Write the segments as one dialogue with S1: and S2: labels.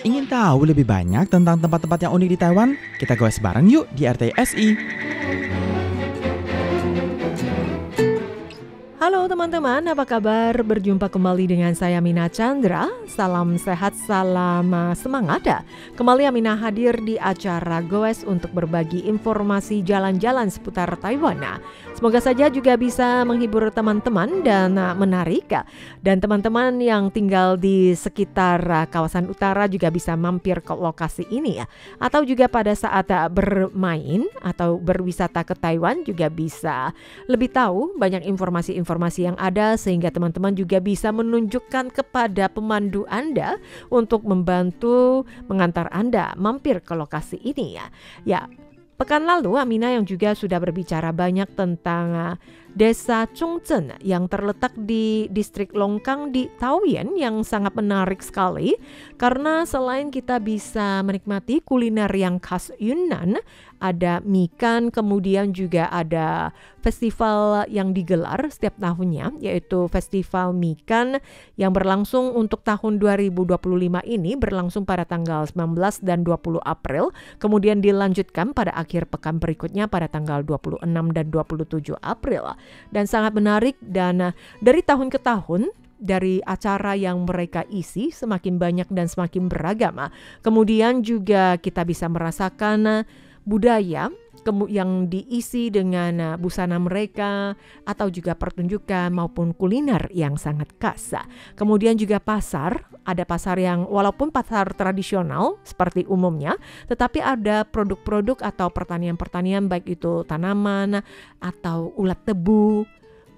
S1: Ingin tahu lebih banyak tentang tempat-tempat yang unik di Taiwan? Kita goes bareng yuk di RTSI.
S2: Halo teman-teman, apa kabar? Berjumpa kembali dengan saya Mina Chandra. Salam sehat, salam semangat. Kembali Amina hadir di acara Goes untuk berbagi informasi jalan-jalan seputar Taiwan. Semoga saja juga bisa menghibur teman-teman dan menarik. Dan teman-teman yang tinggal di sekitar kawasan utara juga bisa mampir ke lokasi ini ya. Atau juga pada saat bermain atau berwisata ke Taiwan juga bisa lebih tahu banyak informasi yang ada, sehingga teman-teman juga bisa menunjukkan kepada pemandu Anda untuk membantu mengantar Anda mampir ke lokasi ini ya. Ya, pekan lalu Amina yang juga sudah berbicara banyak tentang Desa Chongzhen yang terletak di distrik Longkang di Taoyuan yang sangat menarik sekali karena selain kita bisa menikmati kuliner yang khas Yunnan, ada mikan, kemudian juga ada festival yang digelar setiap tahunnya yaitu Festival Mikan yang berlangsung untuk tahun 2025 ini berlangsung pada tanggal 19 dan 20 April, kemudian dilanjutkan pada akhir pekan berikutnya pada tanggal 26 dan 27 April. Dan sangat menarik dan dari tahun ke tahun dari acara yang mereka isi semakin banyak dan semakin beragam. Kemudian juga kita bisa merasakan budaya yang diisi dengan busana mereka atau juga pertunjukan maupun kuliner yang sangat khas. Kemudian juga pasar, ada pasar yang walaupun pasar tradisional seperti umumnya, tetapi ada produk-produk atau pertanian-pertanian baik itu tanaman atau ulat tebu,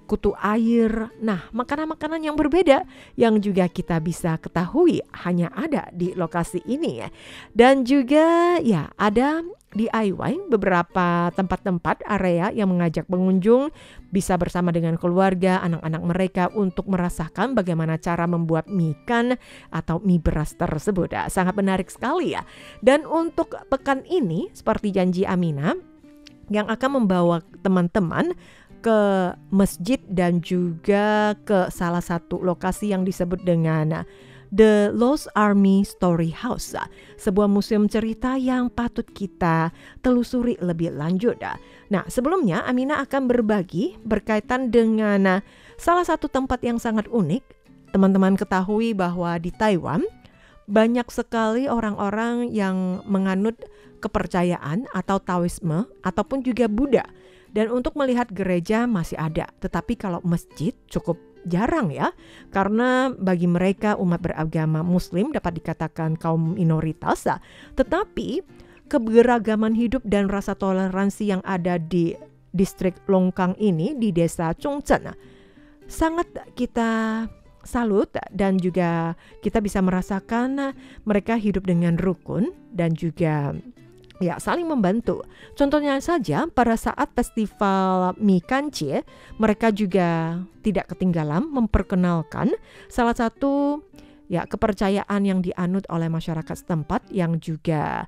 S2: kutu air. Nah, makanan-makanan yang berbeda yang juga kita bisa ketahui hanya ada di lokasi ini ya. Dan juga ya ada DIY beberapa tempat-tempat area yang mengajak pengunjung bisa bersama dengan keluarga, anak-anak mereka untuk merasakan bagaimana cara membuat mikan atau mie beras tersebut. Sangat menarik sekali ya. Dan untuk pekan ini seperti janji Amina yang akan membawa teman-teman ke masjid dan juga ke salah satu lokasi yang disebut dengan The Lost Army Story House, sebuah museum cerita yang patut kita telusuri lebih lanjut. Nah, sebelumnya Amina akan berbagi berkaitan dengan salah satu tempat yang sangat unik. Teman-teman ketahui bahwa di Taiwan banyak sekali orang-orang yang menganut kepercayaan atau Taoisme ataupun juga Buddha. Dan untuk melihat gereja masih ada, tetapi kalau masjid cukup jarang ya, karena bagi mereka umat beragama Muslim dapat dikatakan kaum minoritas, tetapi keberagaman hidup dan rasa toleransi yang ada di distrik Longkang ini di Desa Chongzhen sangat kita salut dan juga kita bisa merasakan mereka hidup dengan rukun dan juga ya saling membantu. Contohnya saja pada saat festival Mikancie, mereka juga tidak ketinggalan memperkenalkan salah satu ya kepercayaan yang dianut oleh masyarakat setempat yang juga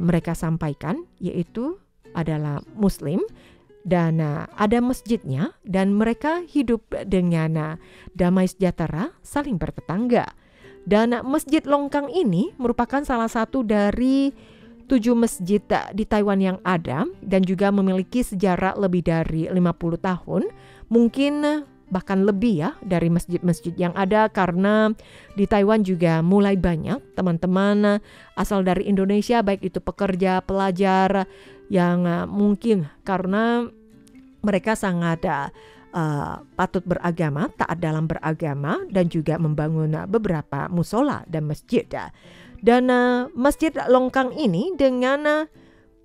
S2: mereka sampaikan, yaitu adalah Muslim dan ada masjidnya dan mereka hidup dengan damai sejahtera, saling bertetangga. Dan Masjid Longkang ini merupakan salah satu dari 7 masjid di Taiwan yang ada dan juga memiliki sejarah lebih dari 50 tahun, mungkin bahkan lebih ya dari masjid-masjid yang ada, karena di Taiwan juga mulai banyak teman-teman asal dari Indonesia baik itu pekerja, pelajar yang mungkin karena mereka sangat patut beragama, taat dalam beragama dan juga membangun beberapa musola dan masjid. Dan Masjid Longkang ini dengan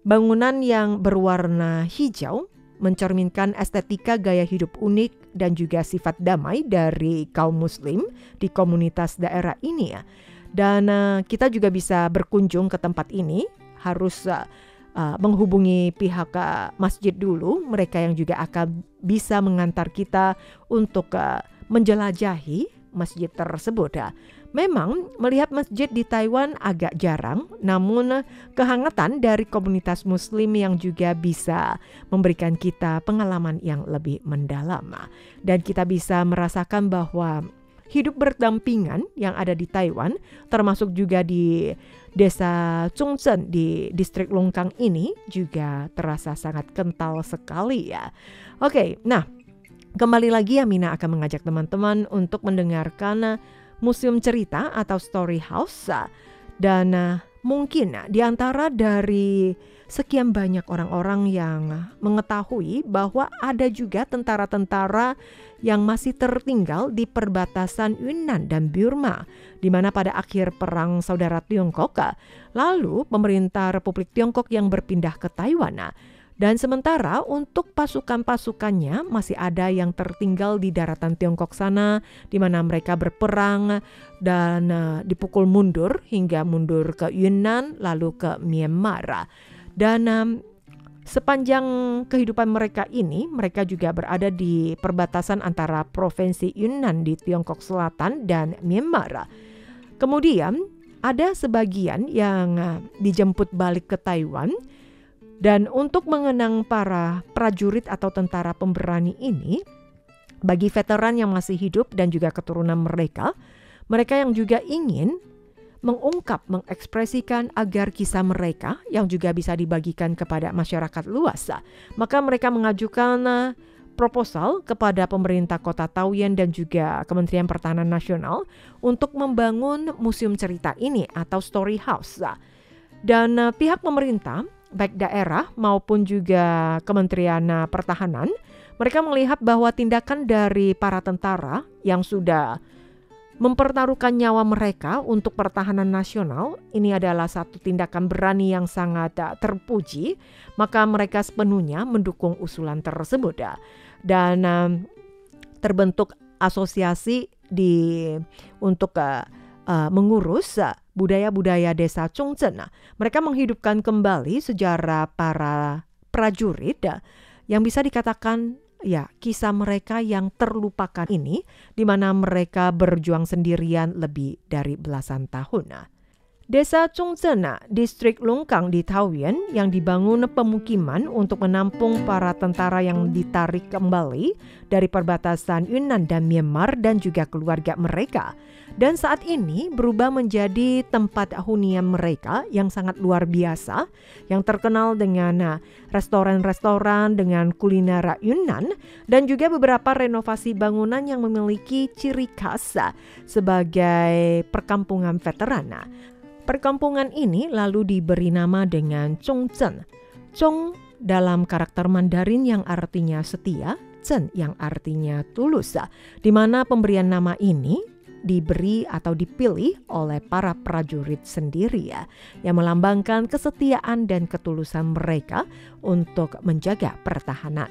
S2: bangunan yang berwarna hijau mencerminkan estetika gaya hidup unik dan juga sifat damai dari kaum muslim di komunitas daerah ini ya. Dan kita juga bisa berkunjung ke tempat ini, harus menghubungi pihak masjid dulu, mereka yang juga akan bisa mengantar kita untuk menjelajahi masjid tersebut. Memang melihat masjid di Taiwan agak jarang, namun kehangatan dari komunitas muslim yang juga bisa memberikan kita pengalaman yang lebih mendalam. Dan kita bisa merasakan bahwa hidup berdampingan yang ada di Taiwan, termasuk juga di desa Chungcheon di distrik Longkang ini juga terasa sangat kental sekali ya. Oke, nah kembali lagi Amina akan mengajak teman-teman untuk mendengarkan museum cerita atau story house, dan mungkin di antara dari sekian banyak orang-orang yang mengetahui bahwa ada juga tentara-tentara yang masih tertinggal di perbatasan Yunnan dan Burma, di mana pada akhir perang saudara Tiongkok lalu pemerintah Republik Tiongkok yang berpindah ke Taiwan. Dan sementara untuk pasukan-pasukannya masih ada yang tertinggal di daratan Tiongkok sana, di mana mereka berperang dan dipukul mundur hingga mundur ke Yunnan lalu ke Myanmar. Dan sepanjang kehidupan mereka ini, mereka juga berada di perbatasan antara provinsi Yunnan di Tiongkok Selatan dan Myanmar. Kemudian ada sebagian yang dijemput balik ke Taiwan. Dan untuk mengenang para prajurit atau tentara pemberani ini, bagi veteran yang masih hidup dan juga keturunan mereka yang juga ingin mengungkap, mengekspresikan agar kisah mereka yang juga bisa dibagikan kepada masyarakat luas, maka mereka mengajukan proposal kepada pemerintah Kota Taoyuan dan juga Kementerian Pertahanan Nasional untuk membangun museum cerita ini atau story house. Dan pihak pemerintah baik daerah maupun juga Kementerian Pertahanan, mereka melihat bahwa tindakan dari para tentara yang sudah mempertaruhkan nyawa mereka untuk pertahanan nasional, ini adalah satu tindakan berani yang sangat terpuji, maka mereka sepenuhnya mendukung usulan tersebut. Dan terbentuk asosiasi untuk mengurus budaya-budaya desa Chungcheon. Mereka menghidupkan kembali sejarah para prajurit yang bisa dikatakan ya kisah mereka yang terlupakan ini, di mana mereka berjuang sendirian lebih dari belasan tahun. Desa Chungcheon, distrik Longkang di Taoyuan yang dibangun pemukiman untuk menampung para tentara yang ditarik kembali dari perbatasan Yunnan dan Myanmar dan juga keluarga mereka. Dan saat ini berubah menjadi tempat hunian mereka yang sangat luar biasa, yang terkenal dengan restoran-restoran dengan kuliner Yunnan dan juga beberapa renovasi bangunan yang memiliki ciri khas sebagai perkampungan veteran. Perkampungan ini lalu diberi nama dengan Chungcheon. Chong dalam karakter Mandarin yang artinya setia, Chen yang artinya tulus, di mana pemberian nama ini diberi atau dipilih oleh para prajurit sendiri yang melambangkan kesetiaan dan ketulusan mereka untuk menjaga pertahanan.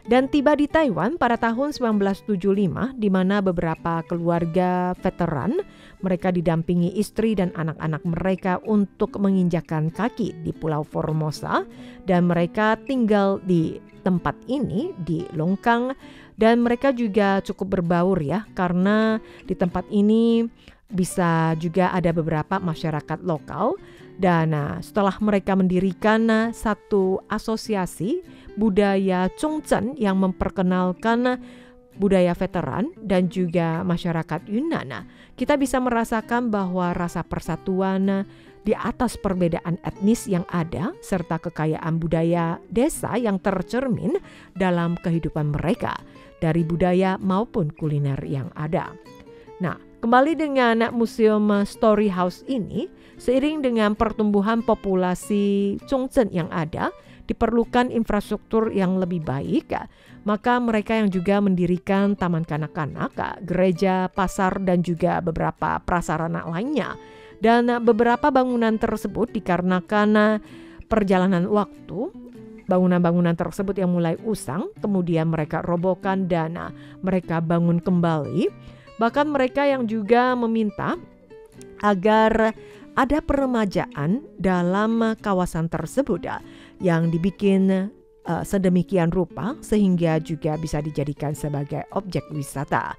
S2: Dan tiba di Taiwan pada tahun 1975, di mana beberapa keluarga veteran mereka didampingi istri dan anak-anak mereka untuk menginjakkan kaki di Pulau Formosa, dan mereka tinggal di tempat ini di Longkang. Dan mereka juga cukup berbaur ya, karena di tempat ini bisa juga ada beberapa masyarakat lokal. Dan setelah mereka mendirikan satu asosiasi budaya Chungcheon yang memperkenalkan budaya veteran dan juga masyarakat Yunnan, kita bisa merasakan bahwa rasa persatuan di atas perbedaan etnis yang ada serta kekayaan budaya desa yang tercermin dalam kehidupan mereka dari budaya maupun kuliner yang ada. Nah, kembali dengan Museum Story House ini, seiring dengan pertumbuhan populasi Chungcheon yang ada, diperlukan infrastruktur yang lebih baik, maka mereka yang juga mendirikan taman kanak-kanak, gereja, pasar, dan juga beberapa prasarana lainnya. Dan beberapa bangunan tersebut dikarenakan perjalanan waktu, bangunan-bangunan tersebut yang mulai usang, kemudian mereka robohkan dan mereka bangun kembali. Bahkan mereka yang juga meminta agar ada peremajaan dalam kawasan tersebut yang dibikin sedemikian rupa sehingga juga bisa dijadikan sebagai objek wisata.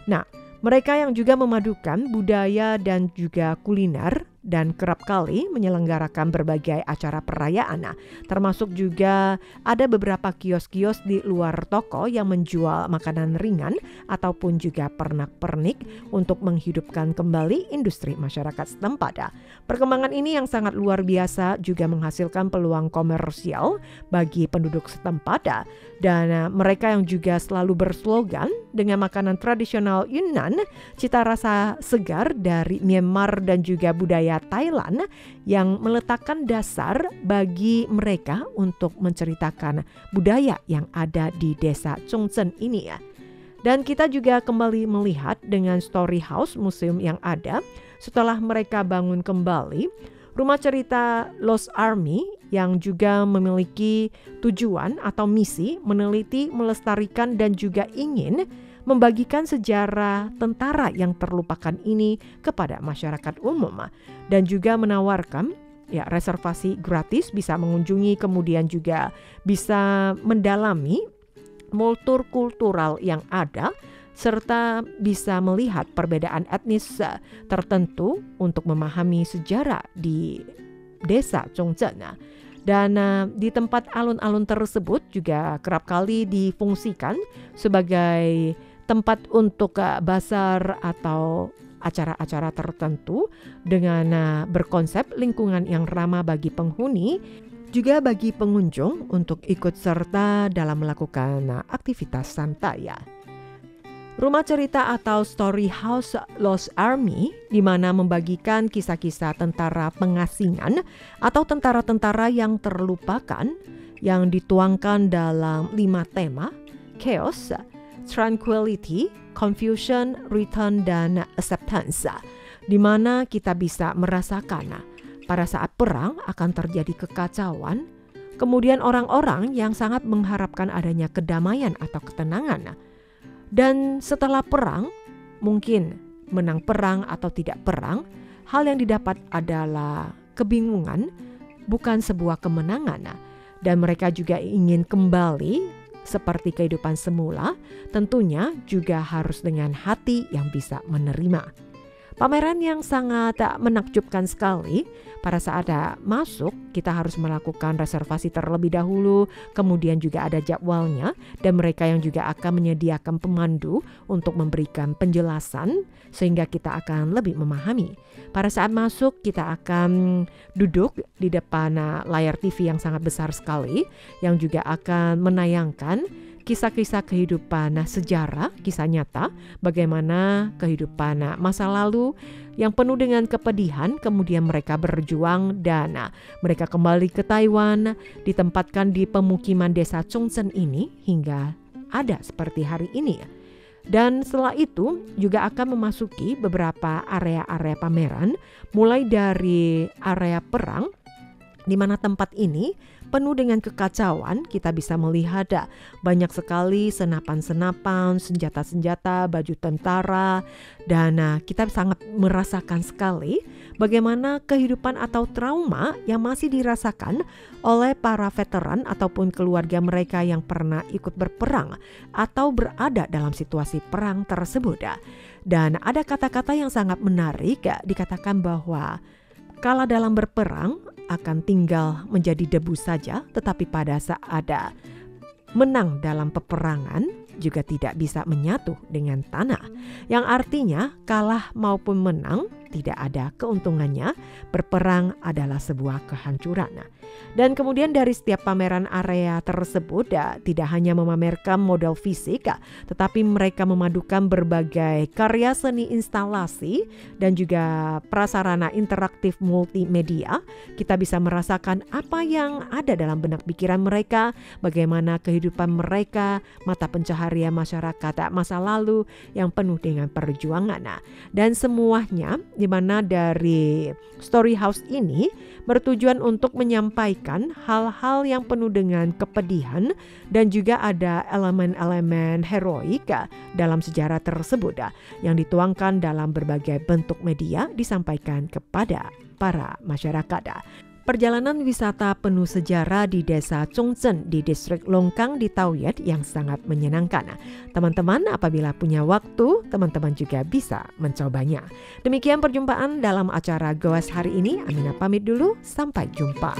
S2: Nah, Mereka yang juga memadukan budaya dan juga kuliner dan kerap kali menyelenggarakan berbagai acara perayaan. Termasuk juga ada beberapa kios-kios di luar toko yang menjual makanan ringan ataupun juga pernak-pernik untuk menghidupkan kembali industri masyarakat setempat. Perkembangan ini yang sangat luar biasa juga menghasilkan peluang komersial bagi penduduk setempat. Dan mereka yang juga selalu berslogan dengan makanan tradisional Yunnan, cita rasa segar dari Myanmar dan juga budaya Thailand yang meletakkan dasar bagi mereka untuk menceritakan budaya yang ada di desa Chongzhen ini ya. Dan kita juga kembali melihat dengan Story House museum yang ada setelah mereka bangun kembali, rumah cerita Lost Army yang juga memiliki tujuan atau misi meneliti, melestarikan dan juga ingin membagikan sejarah tentara yang terlupakan ini kepada masyarakat umum dan juga menawarkan reservasi gratis, bisa mengunjungi, kemudian juga bisa mendalami multikultural yang ada serta bisa melihat perbedaan etnis tertentu untuk memahami sejarah di desa Chongzhen. Dan di tempat alun-alun tersebut juga kerap kali difungsikan sebagai tempat untuk basar atau acara-acara tertentu dengan berkonsep lingkungan yang ramah bagi penghuni, juga bagi pengunjung untuk ikut serta dalam melakukan aktivitas santai. Rumah cerita atau Story House Lost Army di mana membagikan kisah-kisah tentara pengasingan atau tentara-tentara yang terlupakan yang dituangkan dalam 5 tema: chaos, tranquility, confusion, return, dan acceptance, di mana kita bisa merasakan pada saat perang akan terjadi kekacauan, kemudian orang-orang yang sangat mengharapkan adanya kedamaian atau ketenangan. Dan setelah perang, mungkin menang perang atau tidak perang, hal yang didapat adalah kebingungan, bukan sebuah kemenangan. Dan mereka juga ingin kembali seperti kehidupan semula, tentunya juga harus dengan hati yang bisa menerima. Pameran yang sangat menakjubkan sekali. Pada saat masuk, kita harus melakukan reservasi terlebih dahulu, kemudian juga ada jadwalnya, dan mereka yang juga akan menyediakan pemandu untuk memberikan penjelasan sehingga kita akan lebih memahami. Pada saat masuk, kita akan duduk di depan layar TV yang sangat besar sekali, yang juga akan menayangkan kisah-kisah kehidupan sejarah, kisah nyata, bagaimana kehidupan masa lalu yang penuh dengan kepedihan, kemudian mereka berjuang dan mereka kembali ke Taiwan, ditempatkan di pemukiman desa Chongzhen ini hingga ada seperti hari ini. Dan setelah itu juga akan memasuki beberapa area-area pameran, mulai dari area perang, di mana tempat ini penuh dengan kekacauan. Kita bisa melihat banyak sekali senapan-senapan, senjata-senjata, baju tentara, dan kita sangat merasakan sekali bagaimana kehidupan atau trauma yang masih dirasakan oleh para veteran ataupun keluarga mereka yang pernah ikut berperang atau berada dalam situasi perang tersebut. Dan ada kata-kata yang sangat menarik, dikatakan bahwa kala dalam berperang akan tinggal menjadi debu saja, tetapi pada saat menang dalam peperangan juga tidak bisa menyatu dengan tanah. Yang artinya kalah maupun menang tidak ada keuntungannya, berperang adalah sebuah kehancuran. Dan kemudian dari setiap pameran area tersebut tidak hanya memamerkan model fisik, tetapi mereka memadukan berbagai karya seni instalasi dan juga prasarana interaktif multimedia. Kita bisa merasakan apa yang ada dalam benak pikiran mereka, bagaimana kehidupan mereka, mata pencaharian masyarakat masa lalu yang penuh dengan perjuangan. Dan semuanya di mana dari Story House ini bertujuan untuk menyampaikan hal-hal yang penuh dengan kepedihan dan juga ada elemen-elemen heroik dalam sejarah tersebut yang dituangkan dalam berbagai bentuk media disampaikan kepada para masyarakat. perjalanan wisata penuh sejarah di Desa Chongzhen di Distrik Longkang di Taoyuan yang sangat menyenangkan. Teman-teman, apabila punya waktu, teman-teman juga bisa mencobanya. Demikian perjumpaan dalam acara Goes hari ini. Aminah pamit dulu, sampai jumpa.